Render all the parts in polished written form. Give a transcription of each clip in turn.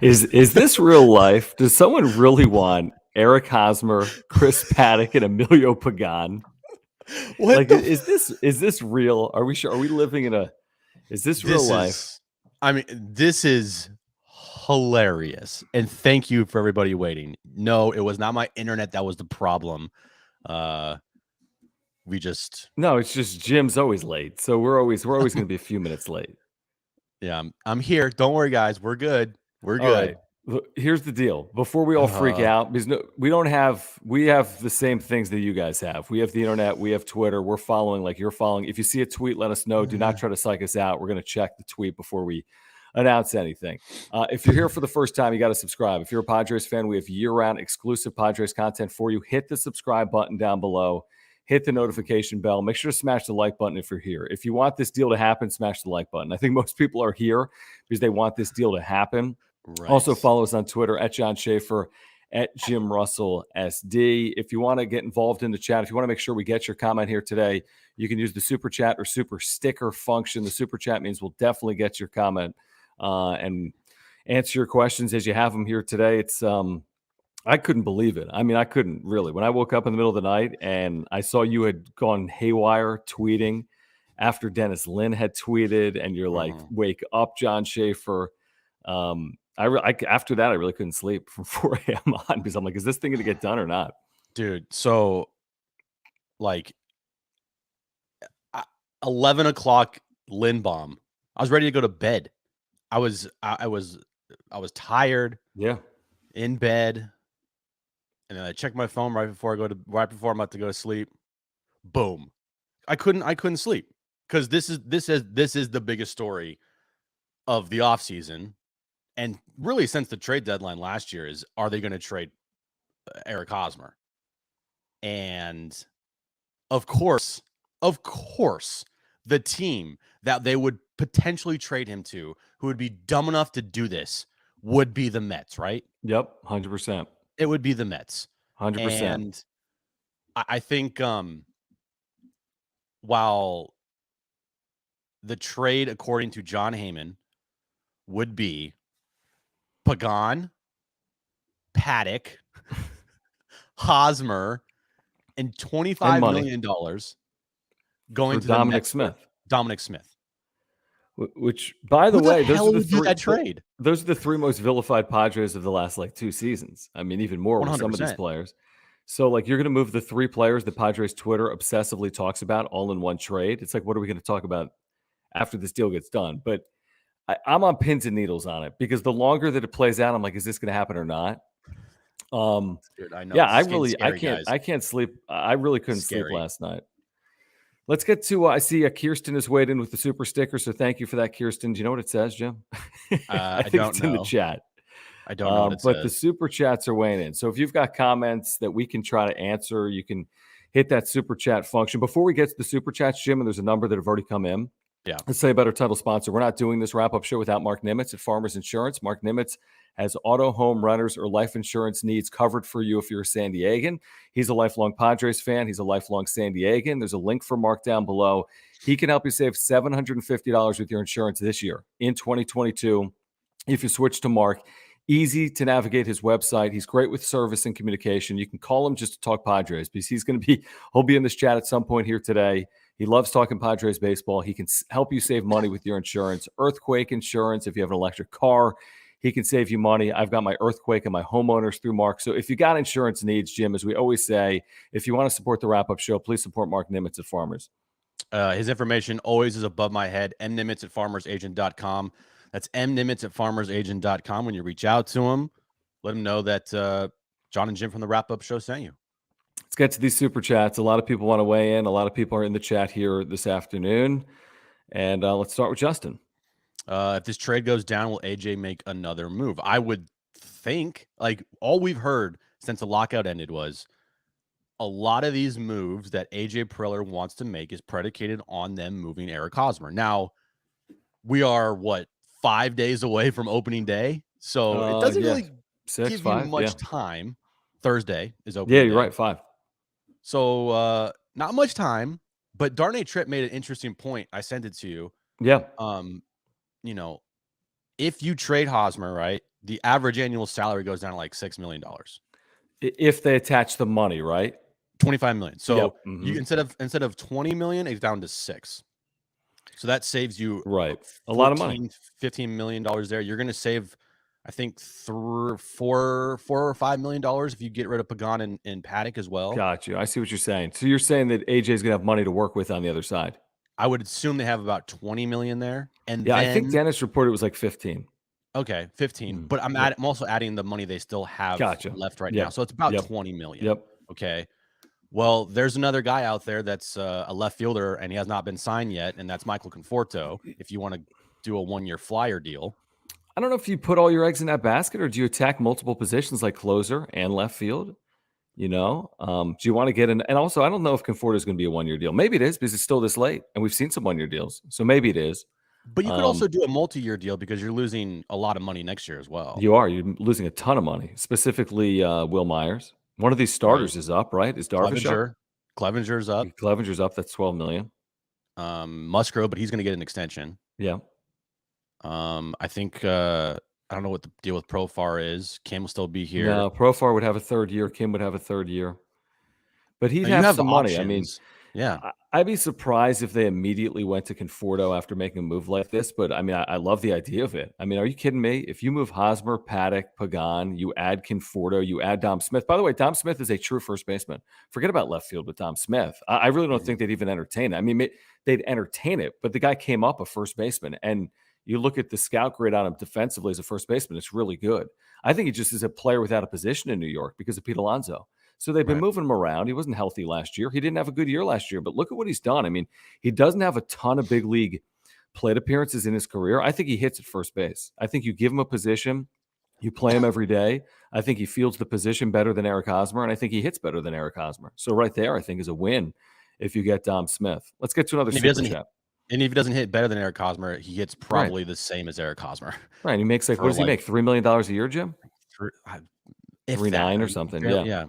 Is this real life? Does someone really want Eric Hosmer, Chris Paddock, and Emilio Pagan? What Like, is this real? Are we sure? Are we living in a? Is this real life? This is hilarious. And thank you for everybody waiting. No, it was not my internet that was the problem. No, it's just Jim's always late, so we're always going to be a few minutes late. Yeah, I'm here. Don't worry, guys. We're good. We're All good. right. Look, here's the deal. Before we all freak out, because we have the same things that you guys have. We have the internet. We have Twitter. We're following like you're following. If you see a tweet, let us know. Do not try to psych us out. We're going to check the tweet before we announce anything. If you're here for the first time, you got to subscribe. If you're a Padres fan, we have year-round exclusive Padres content for you. Hit the subscribe button down below. Hit the notification bell. Make sure to smash the like button if you're here. If you want this deal to happen, smash the like button. I think most people are here because they want this deal to happen. Right. Also, follow us on Twitter at John Schaefer, at Jim Russell SD. If you want to get involved in the chat, if you want to make sure we get your comment here today, you can use the super chat or super sticker function. The super chat means we'll definitely get your comment and answer your questions as you have them here today. It's I couldn't believe it. I mean, I couldn't really. When I woke up in the middle of the night and I saw you had gone haywire tweeting after Dennis Lin had tweeted, and you're like, "Wake up, John Schaefer." After that, I really couldn't sleep from 4 a.m. on because I'm like, is this thing going to get done or not? Dude, so like 11 o'clock Lindbaum, I was ready to go to bed. I was tired. Yeah. In bed. And then I checked my phone right before I'm about to go to sleep. Boom. I couldn't sleep because this is the biggest story of the offseason. And really, since the trade deadline last year, is are they going to trade Eric Hosmer? And of course, the team that they would potentially trade him to, who would be dumb enough to do this, would be the Mets, right? Yep, 100%. It would be the Mets, 100%. And I think while the trade, according to John Heyman, would be Pagan, Paddock, Hosmer, and $25 million going to Dominic Smith. Dominic Smith. Which, by the way, those are the three most vilified Padres of the last 2 seasons. I mean, even more 100%. With some of these players. So, you're going to move the 3 players that Padres Twitter obsessively talks about all in one trade. It's like, what are we going to talk about after this deal gets done? But I'm on pins and needles on it because the longer that it plays out, I'm like, is this going to happen or not? Dude, I know. Yeah, I can't sleep. I really couldn't sleep last night. Let's get to, I see Kirsten has weighed in with the super sticker, so thank you for that, Kirsten. Do you know what it says, Jim? I think it's in the chat. I don't know what it but says. The super chats are weighing in. So if you've got comments that we can try to answer, you can hit that super chat function. Before we get to the super chats, Jim, and there's a number that have already come in. Yeah. Let's say about our title sponsor. We're not doing this wrap-up show without Mark Nimitz at Farmers Insurance. Mark Nimitz has auto, home, renters, or life insurance needs covered for you if you're a San Diegan. He's a lifelong Padres fan. He's a lifelong San Diegan. There's a link for Mark down below. He can help you save $750 with your insurance this year in 2022 if you switch to Mark. Easy to navigate his website. He's great with service and communication. You can call him just to talk Padres because he'll be in this chat at some point here today. He loves talking Padres baseball. He can help you save money with your insurance. Earthquake insurance, if you have an electric car, he can save you money. I've got my earthquake and my homeowners through Mark. So if you got insurance needs, Jim, as we always say, if you want to support the wrap-up show, please support Mark Nimitz at Farmers. His information always is above my head, mnimitz at farmersagent.com. That's mnimitz at farmersagent.com. When you reach out to him, let him know that John and Jim from the wrap-up show sent you. Let's get to these super chats. A lot of people want to weigh in. A lot of people are in the chat here this afternoon. And let's start with Justin. If this trade goes down, will AJ make another move? I would think, all we've heard since the lockout ended was a lot of these moves that AJ Preller wants to make is predicated on them moving Eric Hosmer. Now, we are, 5 days away from opening day? So it doesn't really give you much time. Thursday is opening day. Yeah, you're right, 5. So not much time, but Darnay Tripp made an interesting point. I sent it to you. Yeah. If you trade Hosmer, right, the average annual salary goes down to like $6 million. If they attach the money, right? 25 million. So Yep. you instead of 20 million, it's down to 6. So that saves you Right. A lot of money. 15 million dollars there. You're going to save, I think, $4 or $5 million if you get rid of Pagan and Paddock as well. Got you. I see what you're saying. So you're saying that AJ's gonna have money to work with on the other side. I would assume they have about 20 million there, and Yeah, I then think Dennis reported it was like 15. okay, 15. Mm, But I'm yep. also adding the money they still have Gotcha. left right now, Yep. so it's about Yep. 20 million. Yep. Okay. Well, there's another guy out there that's a left fielder, and he has not been signed yet, and that's Michael Conforto. If you want to do a 1-year flyer deal, I don't know if you put all your eggs in that basket or do you attack multiple positions like closer and left field? Do you want to get in? And also, I don't know if Conforto is going to be a 1-year deal. Maybe it is because it's still this late, and we've seen some 1-year deals. So maybe it is. but you could also do a multi-year deal because you're losing a lot of money next year as well. You're losing a ton of money, specifically Will Myers. One of these starters is up, right? Is Darvish up? Clevenger's up. Clevenger's up. That's 12 million. Musgrove, but he's going to get an extension. Yeah. I think I don't know what the deal with Profar is. Kim will still be here. No, Profar would have a third year. Kim would have a third year. But he'd You have have some money. I mean, options. Yeah. I'd be surprised if they immediately went to Conforto after making a move like this. But I mean, I love the idea of it. I mean, are you kidding me? If you move Hosmer, Paddock, Pagan, you add Conforto, you add Dom Smith. By the way, Dom Smith is a true first baseman. Forget about left field with Dom Smith. I really don't think they'd even entertain it. I mean, they'd entertain it, but the guy came up a first baseman. And you look at the scout grade on him defensively as a first baseman, it's really good. I think he just is a player without a position in New York because of Pete Alonso. So they've been moving him around. He wasn't healthy last year. He didn't have a good year last year, but look at what he's done. I mean, he doesn't have a ton of big league plate appearances in his career. I think he hits at first base. I think you give him a position, you play him every day. I think he fields the position better than Eric Hosmer, and I think he hits better than Eric Hosmer. So right there, I think is a win if you get Dom Smith. Let's get to another super chat. And if he doesn't hit better than Eric Hosmer, he hits probably the same as Eric Hosmer. Right. He makes like, what does he make? $3 million a year, Jim? 3.9 or something. Yeah.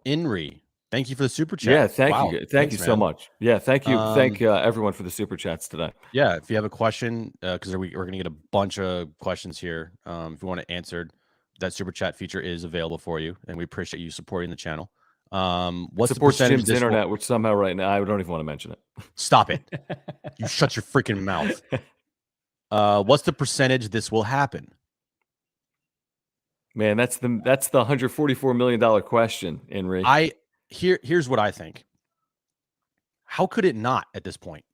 Inri, thank you for the super chat. Yeah, thank you. Thank you so much. Yeah, thank you. Thank everyone for the super chats today. Yeah, if you have a question, because we're going to get a bunch of questions here. If you want it answered, that super chat feature is available for you, and we appreciate you supporting the channel. What's the percentage Jim's internet, which somehow right now I don't even want to mention it. Stop it! You shut your freaking mouth. What's the percentage this will happen? Man, that's the $144 million question, Henry. Here's what I think. How could it not at this point?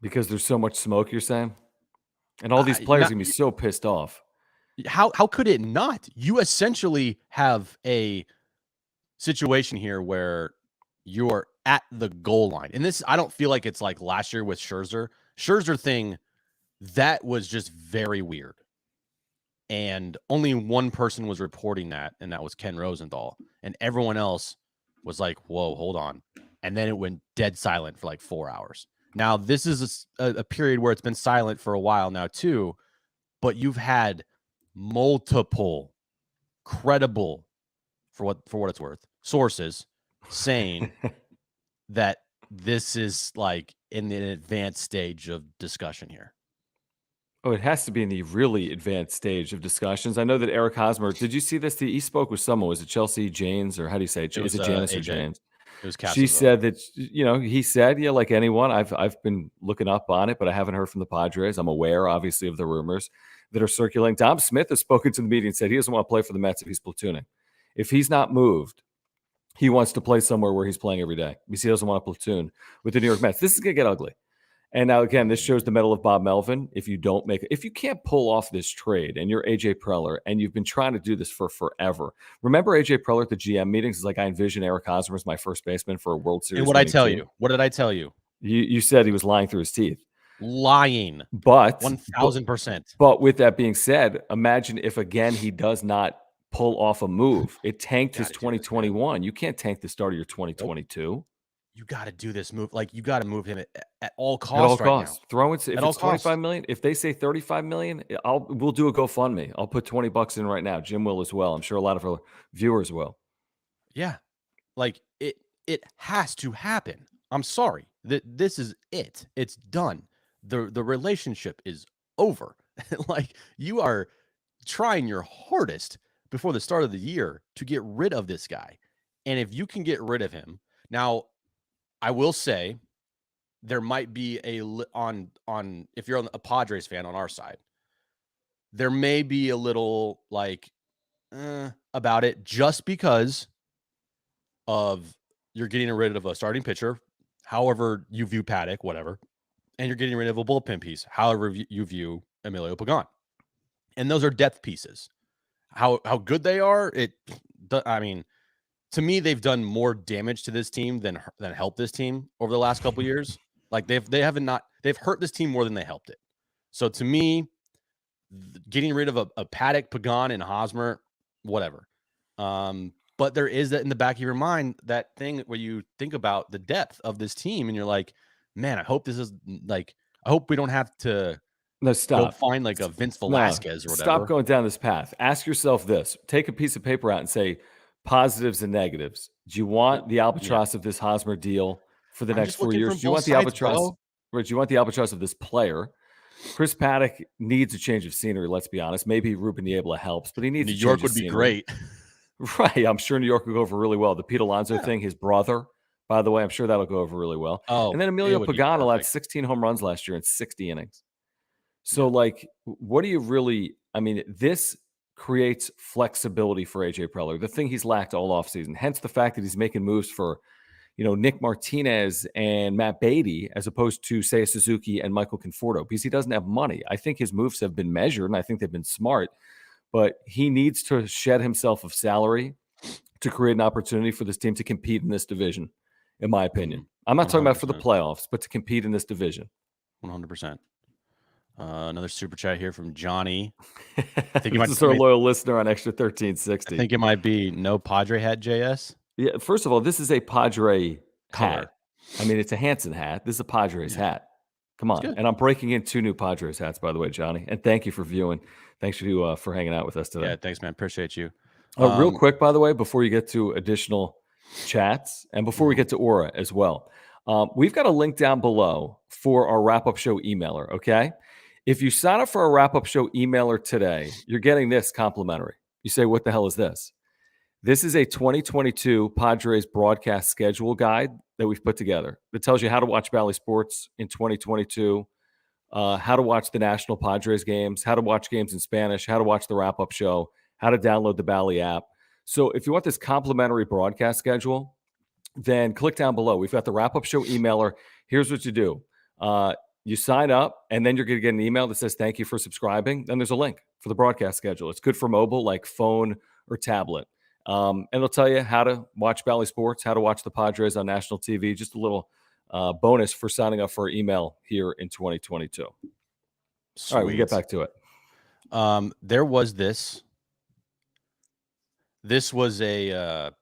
Because there's so much smoke, you're saying? And all these players are going to be so pissed off. How could it not? You essentially have a situation here where you're at the goal line. And this, I don't feel like it's like last year with Scherzer thing, that was just very weird. And only one person was reporting that, and that was Ken Rosenthal. And everyone else was like, whoa, hold on. And then it went dead silent for like 4 hours. Now, this is a period where it's been silent for a while now, too. But you've had multiple credible, for what it's worth, sources saying that this is like in an advanced stage of discussion here. Oh, it has to be in the really advanced stage of discussions. I know that Eric Hosmer, did you see this? He spoke with someone. Was it Chelsea Janes, or how do you say it? Is it Janice or Janes? It was She said that, he said, yeah, like anyone, I've been looking up on it, but I haven't heard from the Padres. I'm aware, obviously, of the rumors that are circulating. Dom Smith has spoken to the media and said he doesn't want to play for the Mets if he's platooning. If he's not moved, he wants to play somewhere where he's playing every day because he doesn't want to platoon with the New York Mets. This is going to get ugly. And now, again, this shows the mettle of Bob Melvin. If you can't pull off this trade and you're AJ Preller and you've been trying to do this for forever. Remember AJ Preller at the GM meetings is like, I envision Eric Hosmer as my first baseman for a World Series. And what did I tell you? You said he was lying through his teeth. Lying. But 1,000%. But with that being said, imagine if, again, he does not pull off a move. It tanked his 2021. You can't tank the start of your 2022. Nope. You got to do this move. Like, you got to move him at all costs. At all right costs. Now. Throw it. If it's $25 million, if they say $35 million, we'll do a GoFundMe. I'll put $20 in right now. Jim will as well. I'm sure a lot of our viewers will. Yeah, like it has to happen. I'm sorry. This is it. It's done. The relationship is over. Like, you are trying your hardest before the start of the year to get rid of this guy. And if you can get rid of him, now I will say there might be on if you're a Padres fan on our side, there may be a little like about it just because of you're getting rid of a starting pitcher, however you view Paddock, whatever, and you're getting rid of a bullpen piece, however you view Emilio Pagan. And those are depth pieces. How good they are, I mean, to me, they've done more damage to this team than helped this team over the last couple of years. Like they've hurt this team more than they helped it. So to me, getting rid of a Paddock, Pagan, and Hosmer, whatever. But there is that in the back of your mind, that thing where you think about the depth of this team, and you're like, man, I hope this is like, I hope we don't have to go find like a Vince Velasquez or whatever. Stop going down this path. Ask yourself this. Take a piece of paper out and say positives and negatives. Do you want the albatross of this Hosmer deal for the next 4 years? Do you want the albatross? Or do you want the albatross of this player? Chris Paddock needs a change of scenery, let's be honest. Maybe Ruben Niebla helps, but he needs New York would be great. Right. I'm sure New York would go over really well. The Pete Alonso thing, his brother, by the way, I'm sure that'll go over really well. Oh, and then Emilio Pagan allowed 16 home runs last year in 60 innings. So, like, what do you really – I mean, this creates flexibility for A.J. Preller, the thing he's lacked all offseason. Hence the fact that he's making moves for, Nick Martinez and Matt Beatty as opposed to, say, Suzuki and Michael Conforto because he doesn't have money. I think his moves have been measured, and I think they've been smart. But he needs to shed himself of salary to create an opportunity for this team to compete in this division, in my opinion. I'm not 100%. Talking about for the playoffs, but to compete in this division. 100%. Another super chat here from Johnny. I think this is our loyal listener on Extra 1360. I think it might be no Padre hat, JS. Yeah, first of all, this is a Padre hat. I mean, it's a Hansen hat. This is a Padres hat. Come on. And I'm breaking in 2 new Padres hats, by the way, Johnny. And thank you for viewing. Thanks for hanging out with us today. Yeah, thanks, man. Appreciate you. Real quick, by the way, before you get to additional chats and before we get to Aura as well, we've got a link down below for our wrap-up show emailer, okay? If you sign up for a wrap-up show emailer today, you're getting this complimentary. You say, what the hell is this? This is a 2022 Padres broadcast schedule guide that we've put together that tells you how to watch Bally Sports in 2022, how to watch the National Padres games, how to watch games in Spanish, how to watch the wrap-up show, how to download the Bally app. So if you want this complimentary broadcast schedule, then click down below. We've got the wrap-up show emailer. Here's what you do. You sign up, and then you're going to get an email that says, thank you for subscribing. Then there's a link for the broadcast schedule. It's good for mobile, like phone or tablet. And it'll tell you how to watch Bally Sports, how to watch the Padres on national TV. Just a little bonus for signing up for our email here in 2022. Sweet. All right, we'll get back to it. There was this. This was a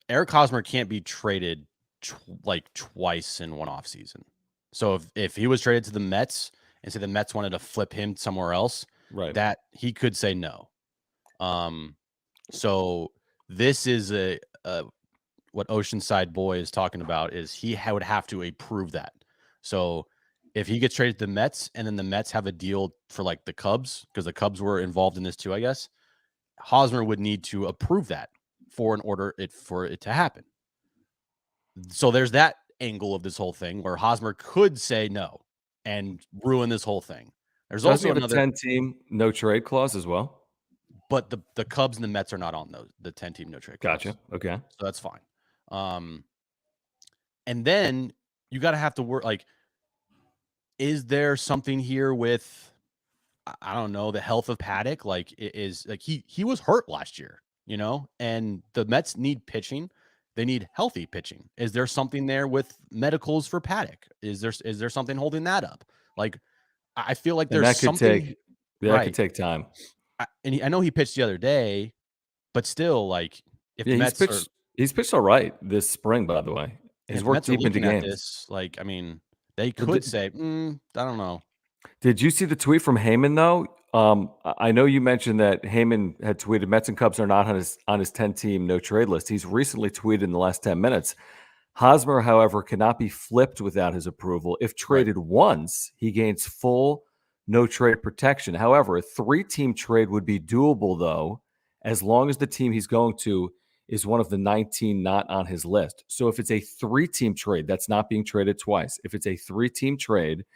Eric Hosmer can't be traded twice in one offseason. So if he was traded to the Mets and say the Mets wanted to flip him somewhere else, right, that he could say no. So this is what Oceanside Boy is talking about is he would have to approve that. So if he gets traded to the Mets and then the Mets have a deal for like the Cubs, because the Cubs were involved in this too, I guess, Hosmer would need to approve that for it to happen. So there's that angle of this whole thing where Hosmer could say no and ruin this whole thing. There's also another 10-team no trade clause as well. But the Cubs and the Mets are not on the 10-team no trade clause. Gotcha. Okay. So that's fine. And then you got to have to work. Like, is there something here with, I don't know, the health of Paddock? Like, is like he was hurt last year, and the Mets need pitching. They need healthy pitching. Is there something there with medicals for Paddock? Is there something holding that up? Like, I feel like there's something. That could take time. I know he pitched the other day, but still, like, if the Mets he's pitched all right this spring, by the way. He's worked deep into games. This, like, I mean, they could say, I don't know. Did you see the tweet from Heyman, though? I know you mentioned that Heyman had tweeted Mets and Cubs are not on his 10-team no trade list. He's recently tweeted in the last 10 minutes. Hosmer, however, cannot be flipped without his approval. If traded once, he gains full no trade protection. However, a 3-team trade would be doable, though, as long as the team he's going to is one of the 19 not on his list. So if it's a 3-team trade, that's not being traded twice. If it's a 3-team trade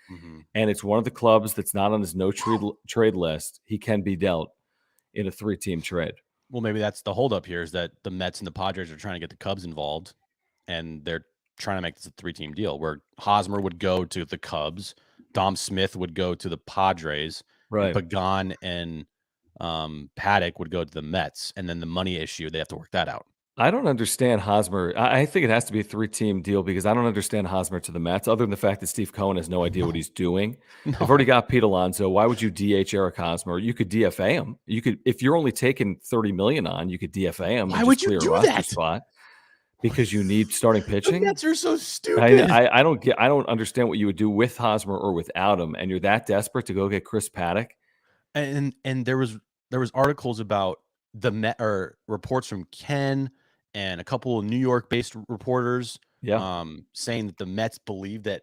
and it's one of the clubs that's not on his no trade list, he can be dealt in a 3-team trade. Well, maybe that's the holdup here, is that the Mets and the Padres are trying to get the Cubs involved, and they're trying to make this a 3-team deal where Hosmer would go to the Cubs, Dom Smith would go to the Padres, Right. and Pagan and Paddock would go to the Mets, and then the money issue, they have to work that out. I don't understand Hosmer. I think it has to be a 3-team deal because I don't understand Hosmer to the Mets, other than the fact that Steve Cohen has no idea what he's doing. They've already got Pete Alonso. Why would you DH Eric Hosmer? You could DFA him. You could, if you're only taking $30 million on, you could DFA him. Why would you do that? Spot because you need starting pitching. The Mets are so stupid. I don't understand what you would do with Hosmer or without him, and you're that desperate to go get Chris Paddock. And there was articles about the Met, or reports from Ken and a couple of New York-based reporters, saying that the Mets believe that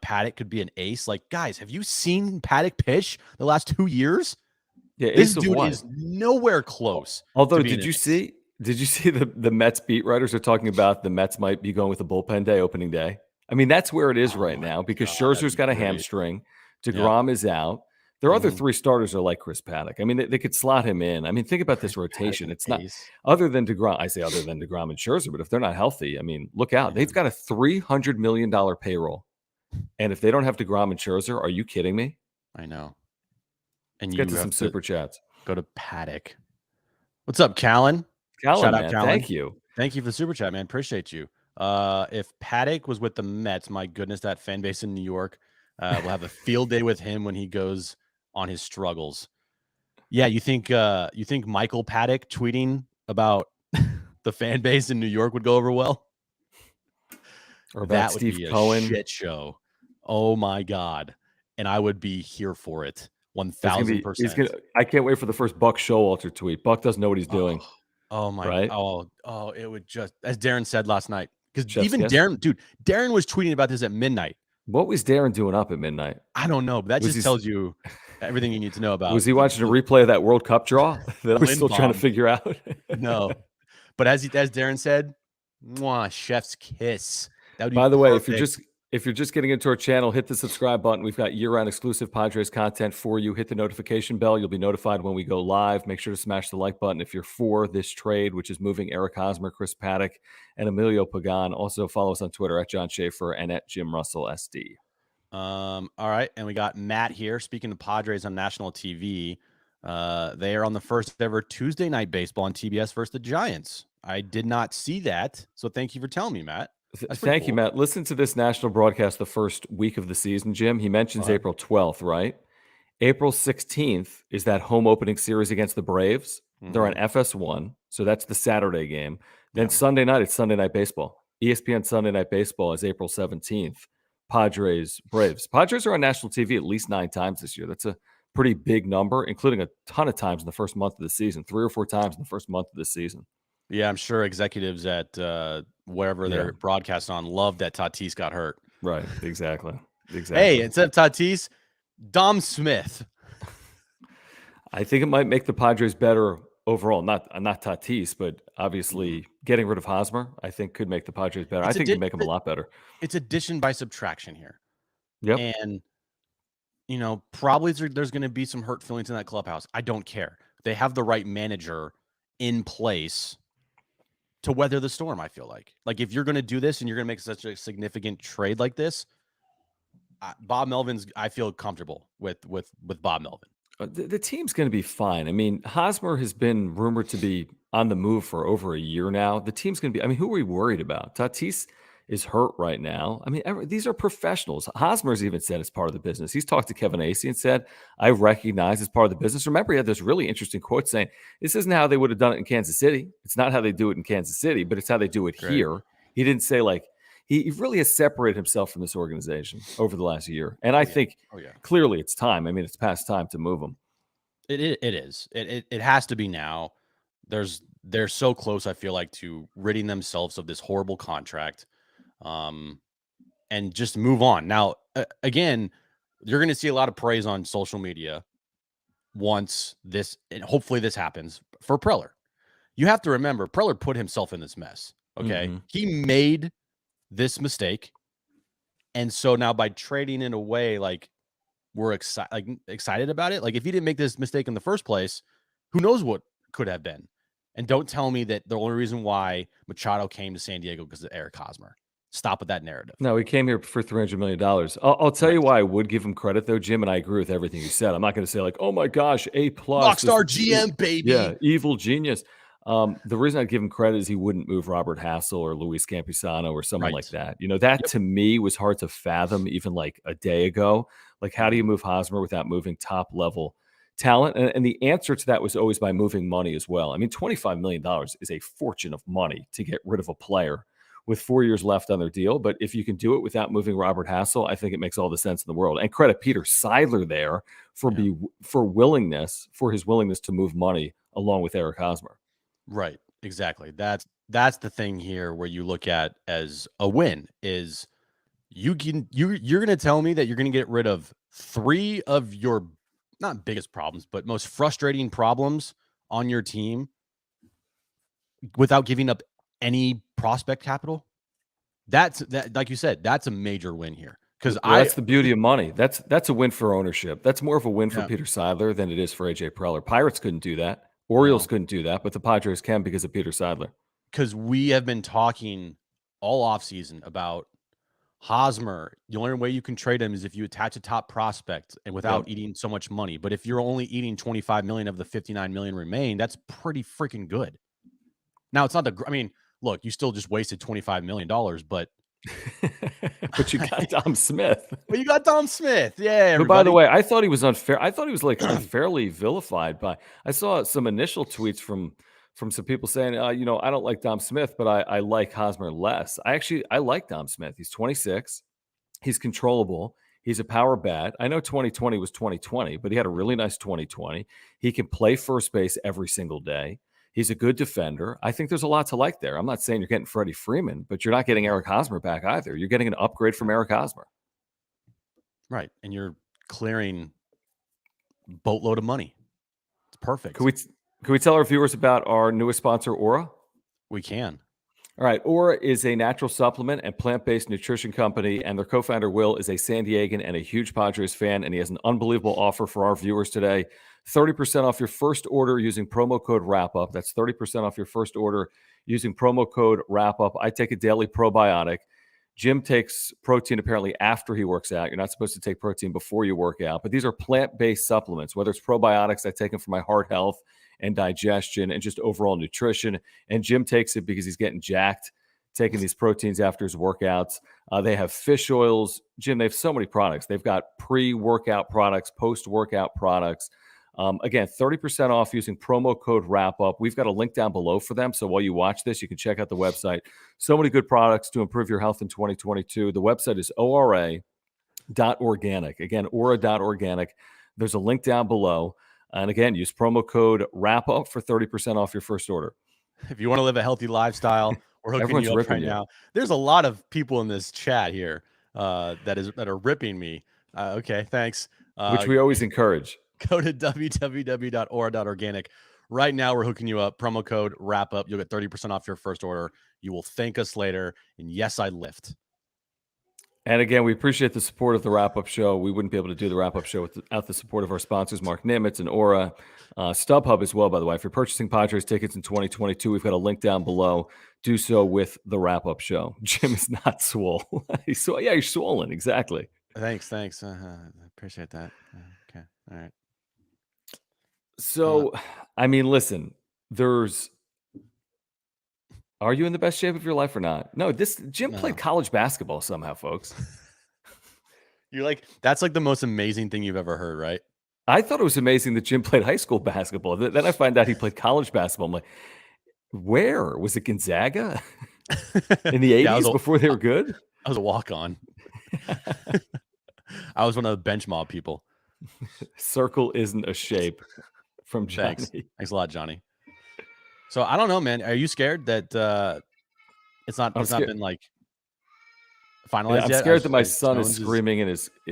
Paddock could be an ace. Like, guys, have you seen Paddock pitch the last 2 years? Yeah, this dude is nowhere close. Although, did you see the Mets beat writers are talking about the Mets might be going with a bullpen day opening day? I mean, that's where it is right now because Scherzer's got a hamstring. DeGrom is out. Their other 3 starters are like Chris Paddock. I mean, they could slot him in. I mean, think about this rotation. It's not other than DeGrom. I say other than DeGrom and Scherzer, but if they're not healthy, I mean, look out. They've got a $300 million payroll. And if they don't have DeGrom and Scherzer, are you kidding me? I know. And Let's get to some super chats. Go to Paddock. What's up, Callan? Shout out, Callan. Thank you. Thank you for the super chat, man. Appreciate you. If Paddock was with the Mets, my goodness, that fan base in New York will have a field day with him when he goes on his struggles. Yeah, you think Michael Paddock tweeting about the fan base in New York would go over well? Or about that Steve would be Cohen? A shit show. Oh my god. And I would be here for it. 1,000%. I can't wait for the first Buck Showalter tweet. Buck doesn't know what he's doing. Oh my! Right? Oh, it would just, as Darren said last night, because even Darren was tweeting about this at midnight. What was Darren doing up at midnight? I don't know, but that just tells you everything you need to know about. Was he watching a replay of that World Cup draw that I'm still trying to figure out? No, but as Darren said, mwah, chef's kiss. That would be By the perfect. way, if you're just getting into our channel, hit the subscribe button. We've got year-round exclusive Padres content for you. Hit the notification bell. You'll be notified when we go live. Make sure to smash the like button if you're for this trade, which is moving Eric Hosmer, Chris Paddock, and Emilio Pagan. Also, follow us on Twitter at John Schaefer and at Jim Russell SD. All right, and we got Matt here. Speaking of Padres on national TV, they are on the first ever Tuesday night baseball on TBS versus the Giants. I did not see that, so thank you for telling me, Matt. Thank you, Matt. Listen to this national broadcast the first week of the season, Jim. He mentions April 12th, right? April 16th is that home opening series against the Braves. They're on FS1, so that's the Saturday game. Then Sunday night, it's Sunday Night Baseball. ESPN Sunday Night Baseball is April 17th. Padres, Braves. Padres are on national TV at least 9 times this year. That's a pretty big number, including a ton of times in the first month of the season, 3 or 4 times in the first month of the season. Yeah, I'm sure executives at wherever they're broadcast on love that Tatis got hurt. Right, exactly. Hey, instead of Tatis, Dom Smith. I think it might make the Padres better overall. Not Tatis, but obviously getting rid of Hosmer, I think could make the Padres better. I think it would make them a lot better. It's addition by subtraction here. Yep. And, probably there's going to be some hurt feelings in that clubhouse. I don't care. They have the right manager in place to weather the storm, I feel like. Like, if you're going to do this and you're going to make such a significant trade like this, Bob Melvin's, I feel comfortable with Bob Melvin. The team's going to be fine. I mean, Hosmer has been rumored to be on the move for over a year now. The team's going to be, who are we worried about? Tatis is hurt right now. These are professionals. Hosmer's even said it's part of the business. He's talked to Kevin Acee and said, I recognize it's part of the business. Remember, he had this really interesting quote saying, this isn't how they would have done it in Kansas City. It's not how they do it in Kansas City, but it's how they do it here. He didn't say he really has separated himself from this organization over the last year. And I think clearly it's time. It's past time to move him. It is. It has to be now. They're so close, I feel like, to ridding themselves of this horrible contract. And just move on. Now, again, you're going to see a lot of praise on social media once this, and hopefully this happens for Preller. You have to remember, Preller put himself in this mess. Okay. Mm-hmm. He made this mistake. And so now by trading in a way, like we're excited about it. Like if he didn't make this mistake in the first place, who knows what could have been. And don't tell me that the only reason why Machado came to San Diego because of Eric Hosmer. Stop with that narrative. No, he came here for $300 million. I'll tell you why I would give him credit, though, Jim, and I agree with everything you said. I'm not going to say like, oh my gosh, A+. Rockstar GM, baby. Yeah, evil genius. The reason I'd give him credit is he wouldn't move Robert Hassel or Luis Campusano or someone like that. You know, that to me was hard to fathom even like a day ago. Like, how do you move Hosmer without moving top level talent? And the answer to that was always by moving money as well. I mean, $25 million is a fortune of money to get rid of a player with 4 years left on their deal. But if you can do it without moving Robert Hassel, I think it makes all the sense in the world. And credit Peter Seidler there for his willingness to move money along with Eric Hosmer. Right. Exactly. That's the thing here where you look at as a win is you're going to tell me that you're going to get rid of 3 of your not biggest problems, but most frustrating problems on your team without giving up any prospect capital. That, like you said, that's a major win here. Because that's the beauty of money. That's a win for ownership. That's more of a win for Peter Seidler than it is for AJ Preller. Pirates couldn't do that. Orioles couldn't do that, but the Padres can because of Peter Seidler. Because we have been talking all offseason about Hosmer. The only way you can trade him is if you attach a top prospect and without eating so much money. But if you're only eating 25 million of the 59 million remain, that's pretty freaking good. Now it's not look, you still just wasted $25 million, but but you got Dom Smith. Well, you got Dom Smith. Yeah. Everybody. But by the way, I thought he was unfair. I thought he was like unfairly vilified by. I saw some initial tweets from some people saying, I don't like Dom Smith, but I like Hosmer less. I like Dom Smith. He's 26. He's controllable. He's a power bat. I know 2020 was 2020, but he had a really nice 2020. He can play first base every single day. He's a good defender. I think there's a lot to like there. I'm not saying you're getting Freddie Freeman, but you're not getting Eric Hosmer back either. You're getting an upgrade from Eric Hosmer. Right. And you're clearing boatload of money. It's perfect. Can we tell our viewers about our newest sponsor, Aura? We can. All right. Aura is a natural supplement and plant-based nutrition company, and their co-founder, Will, is a San Diegan and a huge Padres fan, and he has an unbelievable offer for our viewers today. 30% off your first order using promo code WRAPUP. That's 30% off your first order using promo code WRAPUP. I take a daily probiotic. Jim takes protein apparently after he works out. You're not supposed to take protein before you work out, but these are plant-based supplements. Whether it's probiotics, I take them for my heart health and digestion and just overall nutrition. And Jim takes it because he's getting jacked, taking these proteins after his workouts. They have fish oils. Jim, they have so many products. They've got pre-workout products, post-workout products. Again, 30% off using promo code WRAPUP. We've got a link down below for them. So while you watch this, you can check out the website. So many good products to improve your health in 2022. The website is ora.organic. Again, ora.organic. There's a link down below. And again, use promo code WRAPUP for 30% off your first order. If you want to live a healthy lifestyle, we're hooking you up right now. There's a lot of people in this chat here that are ripping me. Okay, thanks. Which we always encourage. Go to www.aura.organic. Right now, we're hooking you up. Promo code WRAPUP. You'll get 30% off your first order. You will thank us later. And yes, I lift. And again, we appreciate the support of the Wrap-Up Show. We wouldn't be able to do the Wrap-Up Show without the support of our sponsors, Mark Nimitz and Aura. StubHub as well, by the way. If you're purchasing Padres tickets in 2022, we've got a link down below. Do so with the Wrap-Up Show. Jim is not swole. He's swollen. Exactly. Thanks. I appreciate that. Okay. All right. So, I mean, listen, are you in the best shape of your life or not? No, Jim played college basketball somehow, folks. That's like the most amazing thing you've ever heard, right? I thought it was amazing that Jim played high school basketball. Then I find out he played college basketball. I'm like, where? Was it Gonzaga? In the 80s before they were good? I was a walk-on. I was one of the bench mob people. Circle isn't a shape from Johnny. Thanks a lot, Johnny. So I don't know, man. Are you scared that it's not been like finalized I'm yet? scared that my As son is Jones is. screaming in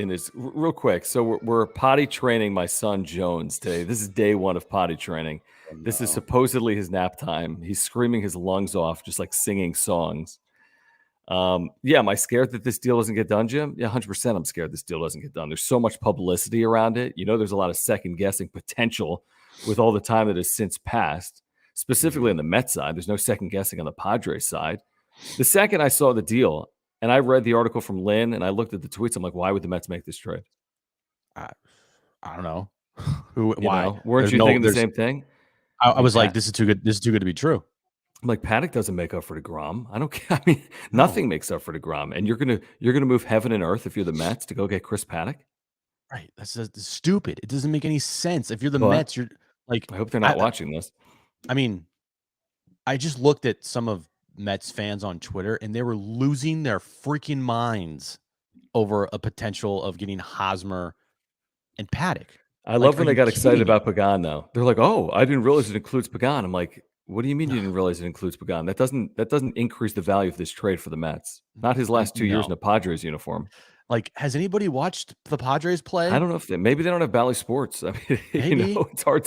his real quick. So we're potty training my son Jones today. This is day one of potty training. Oh, This is no. supposedly his nap time. He's screaming his lungs off, just like singing songs. Yeah, am I scared that this deal doesn't get done, Jim? Yeah, 100%. I'm scared this deal doesn't get done. There's so much publicity around it. There's a lot of second guessing potential with all the time that has since passed. Specifically on the Mets side, there's no second guessing on the Padres side. The second I saw the deal, and I read the article from Lynn, and I looked at the tweets, I'm like, why would the Mets make this trade? I, I don't know. Why? Weren't There's you no. thinking the There's. same thing? I I mean, was like, this is too good. This is too good to be true. I'm like, Paddock doesn't make up for DeGrom. I don't care. I mean, No. nothing makes up for DeGrom, and you're gonna move heaven and earth if you're the Mets to go get Chris Paddock. Right. That's stupid. It doesn't make any sense. If you're the But Mets, you're like. I hope they're not watching this. I mean, I just looked at some of Mets fans on Twitter, and they were losing their freaking minds over a potential of getting Hosmer and Paddock. I Like, love are when they you got excited kidding me? about Pagan, though. They're like, "Oh, I didn't realize it includes Pagan." I'm like, "What do you mean you didn't realize it includes Pagan? That doesn't increase the value of this trade for the Mets. Not his last 2 years in No. a Padres uniform." Like, has anybody watched the Padres play? I don't know if maybe they don't have Bally Sports. I mean, Maybe. it's hard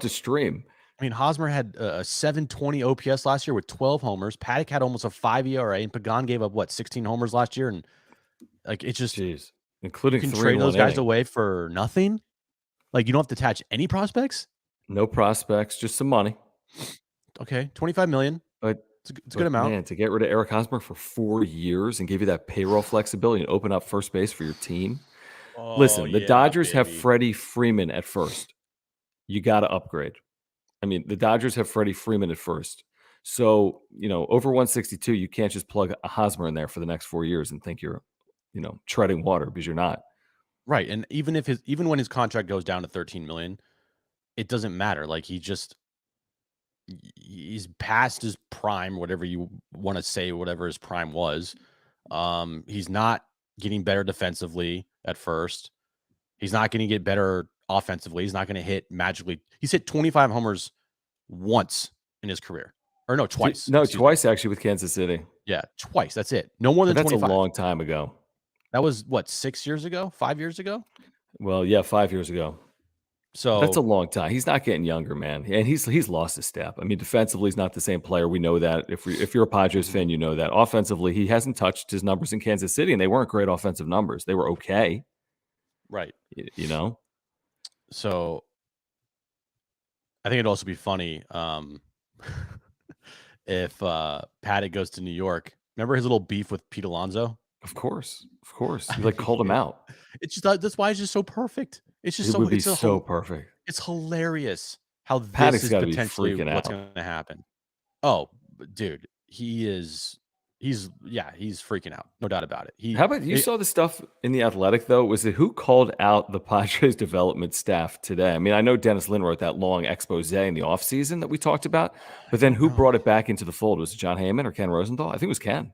to stream. I mean, Hosmer had a 720 OPS last year with 12 homers. Paddock had almost a 5 ERA, and Pagan gave up 16 homers last year, and like it's just Jeez, you including can 3 trade in those 1 guys inning. away for nothing. Like you don't have to attach any prospects. No prospects, just some money. Okay, 25 million. But It's a good amount. Man, to get rid of Eric Hosmer for 4 years and give you that payroll flexibility and open up first base for your team. Oh, Listen, the yeah, Dodgers have baby. Freddie Freeman at first. You got to upgrade. I mean, the Dodgers have Freddie Freeman at first. So, over 162, you can't just plug a Hosmer in there for the next 4 years and think you're, treading water, because you're not. Right, and even when his contract goes down to 13 million, it doesn't matter. Like he's past his prime, whatever you want to say, whatever his prime was. He's not getting better defensively at first. He's not going to get better offensively. He's not going to hit magically. He's hit 25 homers once in his career. Or no, twice. No, Excuse twice me. actually with Kansas City. Yeah, twice. That's it. No more than But that's 25. a long time ago. That was what, 6 years ago? 5 years ago? Well, yeah, 5 years ago. So That's a long time. He's not getting younger, man, and he's lost his step. I mean, defensively, he's not the same player. We know that. If you're a Padres fan, you know that. Offensively, he hasn't touched his numbers in Kansas City, and they weren't great offensive numbers. They were okay, right. So I think it'd also be funny if Paddock goes to New York. Remember his little beef with Pete Alonso? Of course, he called him out. It's just that's why it's just so perfect. It's just Would be so perfect. It's hilarious how Paddock's this is gotta be potentially freaking what's out. going to happen. Oh, dude, he's freaking out, no doubt about it. How about you saw the stuff in The Athletic, though? Was it who called out the Padres development staff today? I mean, I know Dennis Lynn wrote that long expose in the offseason that we talked about, but then who brought it back into the fold? Was it John Heyman or Ken Rosenthal? I think it was Ken.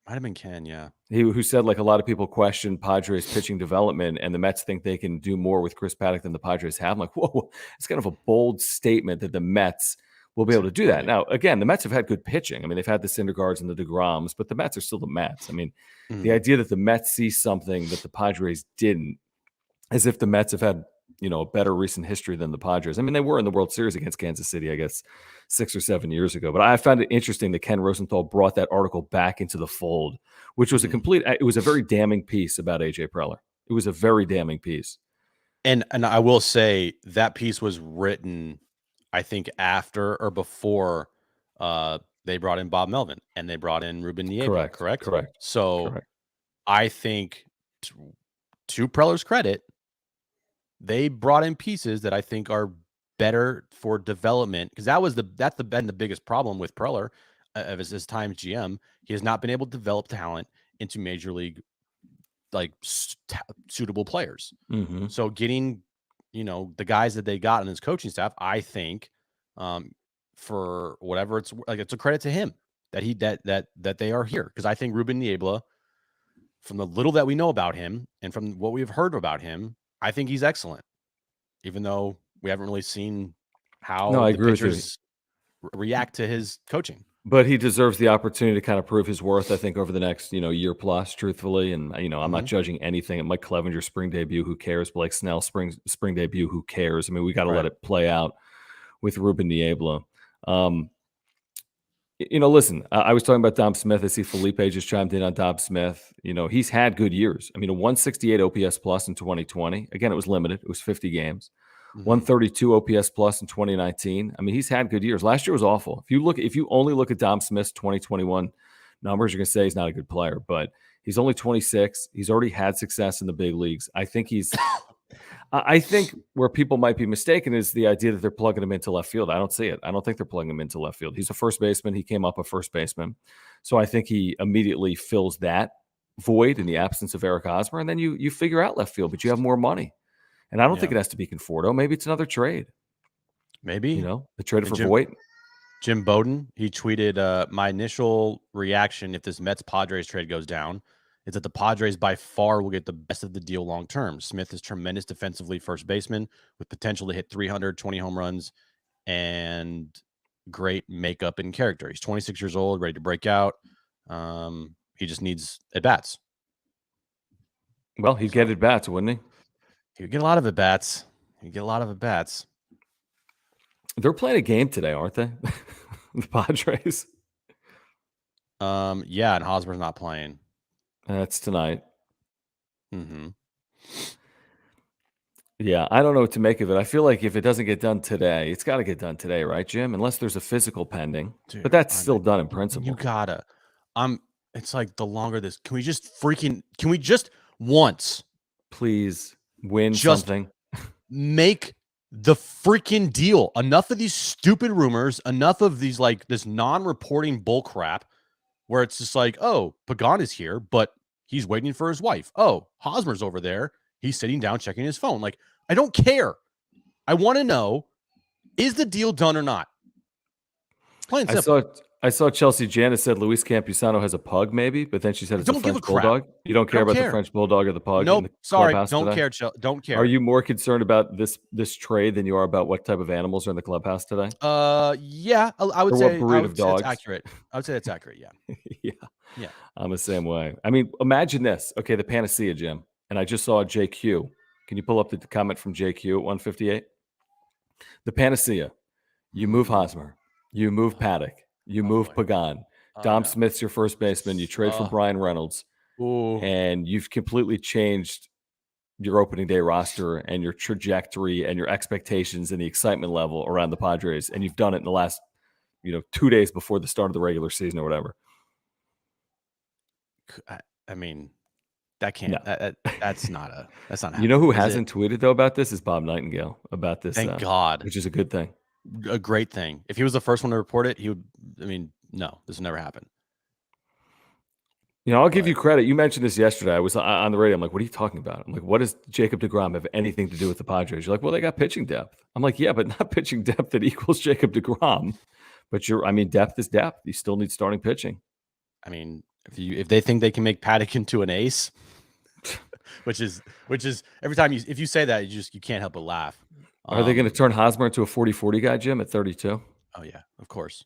Might have been Ken, yeah. Who said, like, a lot of people question Padres pitching development, and the Mets think they can do more with Chris Paddock than the Padres have. I'm like, whoa, it's kind of a bold statement that the Mets will be able to do that. Now, again, the Mets have had good pitching. I mean, they've had the Syndergaards and the DeGroms, but the Mets are still the Mets. I mean, the idea that the Mets see something that the Padres didn't, as if the Mets have had, a better recent history than the Padres. I mean, they were in the World Series against Kansas City, I guess, 6 or 7 years ago. But I found it interesting that Ken Rosenthal brought that article back into the fold, which was it was a very damning piece about AJ Preller. It was a very damning piece. And I will say that piece was written, I think, after or before they brought in Bob Melvin and they brought in Ruben Niebla, correct? So Correct. I think, to Preller's credit, they brought in pieces that I think are better for development, because that's been the biggest problem with Preller of his time as GM. He has not been able to develop talent into major league suitable players. Mm-hmm. So getting the guys that they got on his coaching staff, I think, for whatever it's like, it's a credit to him that they are here, because I think Ruben Niebla, from the little that we know about him and from what we've heard about him, I think he's excellent, even though we haven't really seen how I the agree with you. pitchers react to his coaching. But he deserves the opportunity to kind of prove his worth, I think, over the next, year plus, truthfully. And, I'm not judging anything. Mike Clevenger, spring debut, who cares? Blake Snell, spring debut, who cares? I mean, we got to let it play out with Ruben Niebla. Listen, I was talking about Dom Smith. I see Felipe just chimed in on Dom Smith. He's had good years. I mean, a 168 OPS plus in 2020. Again, it was limited. It was 50 games. 132 OPS plus in 2019. I mean, he's had good years. Last year was awful. If you only look at Dom Smith's 2021 numbers, you're going to say he's not a good player, but he's only 26. He's already had success in the big leagues. I think where people might be mistaken is the idea that they're plugging him into left field. I don't see it. I don't think they're plugging him into left field. He's a first baseman. He came up a first baseman. So I think he immediately fills that void in the absence of Eric Hosmer. And then you figure out left field, but you have more money. And I don't think it has to be Conforto. Maybe it's another trade. Maybe. The trade for Voit. Jim Bowden, he tweeted, my initial reaction if this Mets-Padres trade goes down is that the Padres by far will get the best of the deal long term. Smith is tremendous defensively first baseman with potential to hit 320 home runs and great makeup and character. He's 26 years old, ready to break out. He just needs at-bats. Well, he'd get at-bats, wouldn't he? He'd get a lot of at-bats. They're playing a game today, aren't they? The Padres. Yeah, and Hosmer's not playing. That's tonight. Mm-hmm. Yeah, I don't know what to make of it. I feel like if it doesn't get done today, it's got to get done today, right, Jim? Unless there's a physical pending. Dude, but that's still done in principle. You gotta. It's like the longer this. Can we just once, please win something? Make the freaking deal. Enough of these stupid rumors. Enough of these this non-reporting bull crap, where it's just like, oh, Pagan is here, but he's waiting for his wife. Oh, Hosmer's over there. He's sitting down checking his phone. I don't care. I want to know, is the deal done or not? Plain and simple. I saw Chelsea Janis said Luis Campusano has a pug, maybe, but then she said it's a French bulldog. You don't care about the French bulldog or the pug? Nope. Sorry, don't care. Don't care. Are you more concerned about this trade than you are about what type of animals are in the clubhouse today? Yeah, I would say. What breed of dogs? It's accurate. I would say it's accurate. Yeah. Yeah. I'm the same way. I mean, imagine this. Okay, the Panacea, Jim, and I just saw JQ. Can you pull up the comment from JQ at 158? The Panacea. You move Hosmer. You move Paddock. You move Pagan. Dom Smith's your first baseman. You trade for Brian Reynolds. And you've completely changed your opening day roster and your trajectory and your expectations and the excitement level around the Padres. And you've done it in the last, 2 days before the start of the regular season or whatever. I mean, that can't. No. That's not happening. You know who hasn't tweeted though about this is Bob Nightingale about this. Thank God, which is a good thing. A great thing. If he was the first one to report it, he would. I mean, no, this would never happen. I'll give you credit. You mentioned this yesterday. I was on the radio. I'm like, what are you talking about? I'm like, what does Jacob deGrom have anything to do with the Padres? You're like, well, they got pitching depth. I'm like, yeah, but not pitching depth that equals Jacob deGrom. But depth is depth. You still need starting pitching. I mean, if they think they can make Paddock into an ace, which is every time if you say that, you can't help but laugh. Are they going to turn Hosmer into a 40-40 guy, Jim, at 32? Oh, yeah, of course.